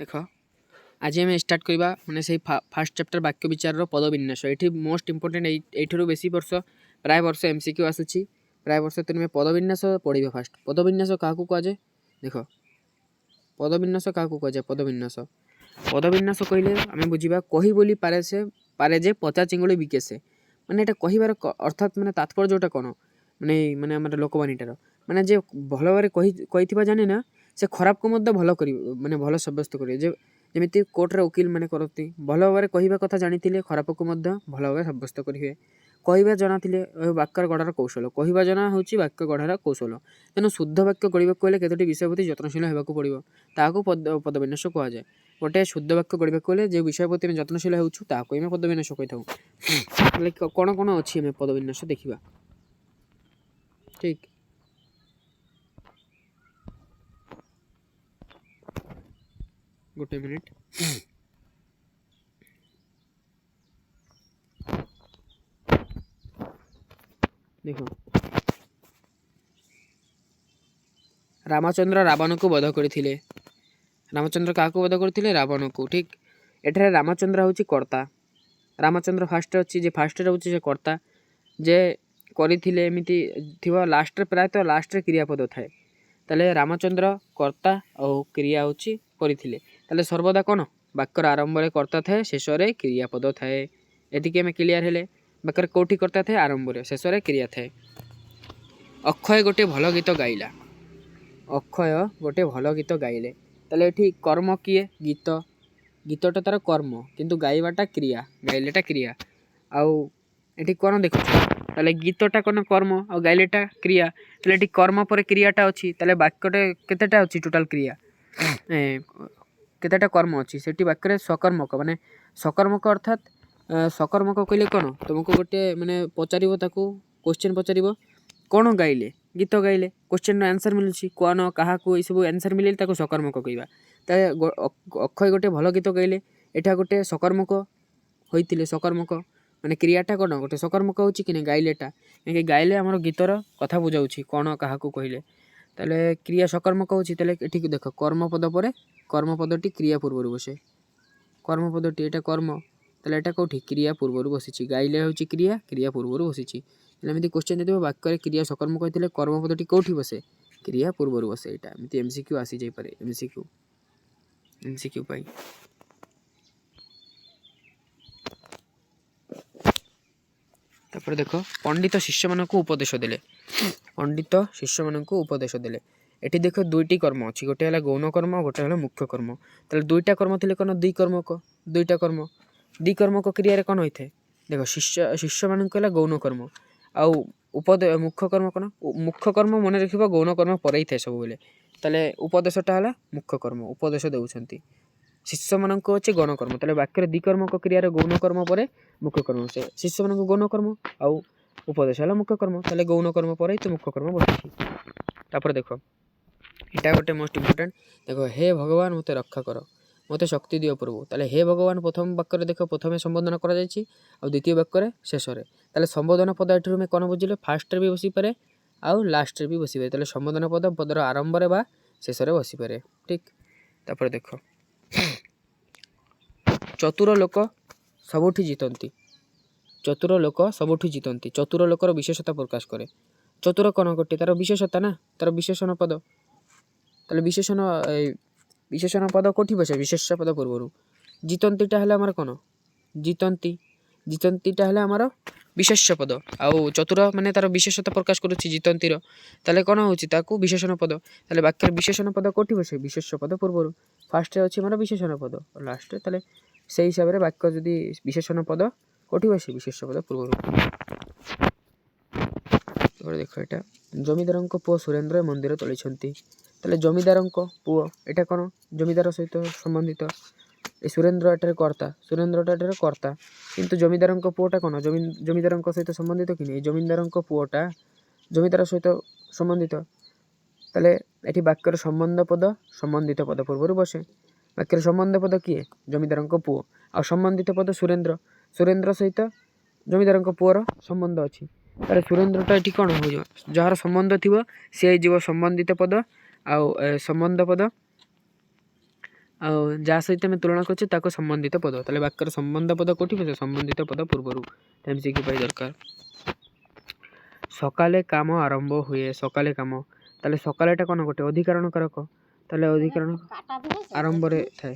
देख आज आम स्टार्ट करवा माने से फास्ट चैप्टर वाक्य विचार पदविन्यास ये मोस्ट इंपोर्टेंट यू बेसी वर्ष प्राय वर्ष एमसीक्यू आसूँ प्राय वर्ष तुम पदविन्यास पढ़ फास्ट पदविन्यास क्या कहुए देख पदविन्यास क्या कहुए पदविन्यास कहले आम बुझा कही बोली पारे जे पचा चिंगुड़ी बिके से माने ये कहबार अर्थात माने तात्पर्य जोटा कौन माने माने आम लोकवाणीटार माने जे भल भाव कही जाने ना से खराब को भल कर माने भल सब्यस्त करेंगे जमी कोर्टे वकिल मैंने करती भल भाव कहवा कथा जानी खराब को भल भाव सब्यस्त करेंगे कहवा जना वाक्यर गढ़ार कौशल कहवा जना हूँ वाक्य गढ़ार कौशल तेणु शुद्ध वाक्य गढ़ा कहले केतोटी विषय प्रति यत्नशील होगा पड़ो ताकू पदविन्यास कहुए गोटे शुद्ध वाक्य गढ़ा कहले जो विषय प्रति आम यत्नशील होमें पदविन्यास कही था कौन कौन अच्छी आम पदविन्यास देखा ठीक गोटे मिनिट देख रामचंद्र रावण को वध करथिले रामचंद्र क्या वध करथिले रावण को ठीक एठारे रामचंद्र हूँ कर्ता रामचंद्र फास्ट अच्छी जे फास्ट रोचे से कर्ता जे करथिले एमिति थिबो लास्ट प्रायतः लास्ट क्रियापद थाए ताले रामचंद्र कर्ता और क्रिया हूँ करथिले ताले सर्वदा कौन वाक्यर आरंभ में कर्ता थाए शेष में क्रियापद थाए एतिके आम क्लियर हेले वाक्यर कौटी कर्ता थाए आरंभ में शेष में क्रिया थाए अक्षय गोटे भल गीत गाइला अक्षय गोटे भल गीत गाइले ताले एठी कर्म किए गीत गीतटा तार कर्म किंतु गाइबाटा क्रिया गाइलेटा क्रिया आउ एठी कौन देखु ताले गीतटा कौन कर्म और गाइलेटा क्रिया ताले एठी कर्म पर क्रियाटा अच्छी ताले वाक्यटे केतेटा अच्छी टोटाल क्रिया केतेटा कर्म अच्छी सेठी वाक्य सकर्मक माने सकर्मक अर्थात सकर्मक कहले कौन तुमको गोटे माने पचारिबो ताकू क्वेश्चन पचारिबो कौन गाइले गीत गाइले क्वेश्चन आंसर मिलुची कौन क्या ये सब आंसर मिले ताको सकर्मक कहवा अक्षय गोटे भल गीत गाइले एटा गोटे सकर्मक होइतिले सकर्मक माने क्रियाटा कौन गोटे सकर्मक होची कि गाइलेटा कहीं गाइले आमर गीतर कथा बुझाऊँ कौन क्या कहले ताले क्रिया सकर्मक होची ताले एठी देख कर्मपद पर कर्मपदटी क्रिया पूर्वर बसे कर्मपदटी एटा कर्म ताले एटा कौटी क्रिया पूर्वर बसी गाइले होची क्रिया क्रिया पूर्वर बसी एमती क्वेश्चन दे वाक्य क्रिया सकर्म कहते कर्मपदटी कौटी बसे क्रिया पूर्वर बसे यहाँ एमती एमसीक्यू आसी जापे एमसीक्यू एमसीक्यू पाई तापर देख पंडित शिष्य मान को उपदेश देले पंडित शिष्य मान को उपदेश देले एटी देख दुईटी कर्म अच्छी गोटे है गौण कर्म गोटे है मुख्य कर्म ताले दुईटा कर्म थे कौन द्विकर्मक दुईटा कर्म द्विकर्मक क्रिया कौन होता है देख शिष्य शिष्य मान गौण कर्म आउ मुख्य कर्म कौन मुख्य कर्म मन रख गौण कर्म पर ही थाए सब बेले ताले उपदेशटा है मुख्य कर्म उपदेश देउछंती शिष्य मान अच्छे गौण कर्म ताले वाक्य द्विकर्मक क्रियार गौण कर्म पर मुख्य कर्म से शिष्य मान गौण कर्म आउ उपदेश है मुख्य कर्म ताले गौण कर्म पर तो मुख्य कर्म बस तापर देख यहाँ गोटे मोस्ट इम्पोर्टेंट देख हे भगवान मते रक्षा कर मते शक्ति दियो प्रभु ताले हे भगवान प्रथम वाक्य देख प्रथम संबोधन कर द्वितीय वाक्य शेष ताले संबोधन पद एठू में कौन बुझे फास्ट भी बसी पारे आउ लास्ट भी बसी पारे ताले संबोधन पद पदर आरंभ में बा शेष में बसी पारे ठीक तापर देख चतुर लोक सबुठी जीतती चतुर लोक सबुठी जीतती चतुर लोकर विशेषता प्रकाश करे चतुर कौन गोटे तार विशेषता ना तार विशेषण पद ताले विशेषण पद कौटी बसे विशेष पद पूर्वर जीतंतीटा है आमर कौन जीतंती जीतंतीटा है आमर विशेष पद आउ चतुर माने तार विशेषता प्रकाश करुच्ची जीतंतीर ताले कौन होची ताकू विशेषण पद ताले वाक्य विशेषण पद कौटी बसे विशेष पद पूर्वर फास्ट अच्छी आमर विशेषण पद लास्ट ताले से हिसाब से वाक्य जदि विशेषण पद कौटी बसे विशेष पद पूर्वर देख यहाँ जमीदार पुओ सुरेन्द्र मंदिर तोली ताले जमीदार पुओ यहाँ कौन जमीदार सहित संबंधित ए सुरेन्द्र एठारे कर्ता सुरेन्द्रटा एठारे कर्ता किंतु जमीदार पुओटा कौन जमीदार सहित संबंधित कि नहीं जमीदार पुओटा जमीदार सहित संबंधित ताले ये वाक्यर संबंध पद संबंधित पद पूर्वर बसे वाक्यर संबंध पद किए जमीदार पुओ आ संबंधित पद सुरेन्द्र सुरेन्द्र सहित जमीदार पुओर संबंध अच्छी ताले सुरेन्द्रटा ये कौन हो जार संबंध थी सी जीव संबंधित पद आउ संबंध पद ଆଉ ଯାହା ସହିତ ଆମେ ତୁଳନା କରୁଛେ ତାକୁ ସମ୍ବନ୍ଧିତ ପଦ। ତାହେଲେ ବାକ୍ୟର ସମ୍ବନ୍ଧ ପଦ କୋଉଠି ବସିବ? ସମ୍ବନ୍ଧିତ ପଦ ପୂର୍ବରୁ। MCQ ପାଇଁ ଦରକାର। ସକାଳେ କାମ ଆରମ୍ଭ ହୁଏ। ସକାଳେ କାମ, ତାହେଲେ ସକାଳେଟା କ'ଣ ଗୋଟେ ଅଧିକରଣ କାରକ, ତାହେଲେ ଅଧିକରଣ ଆରମ୍ଭରେ ଥାଏ।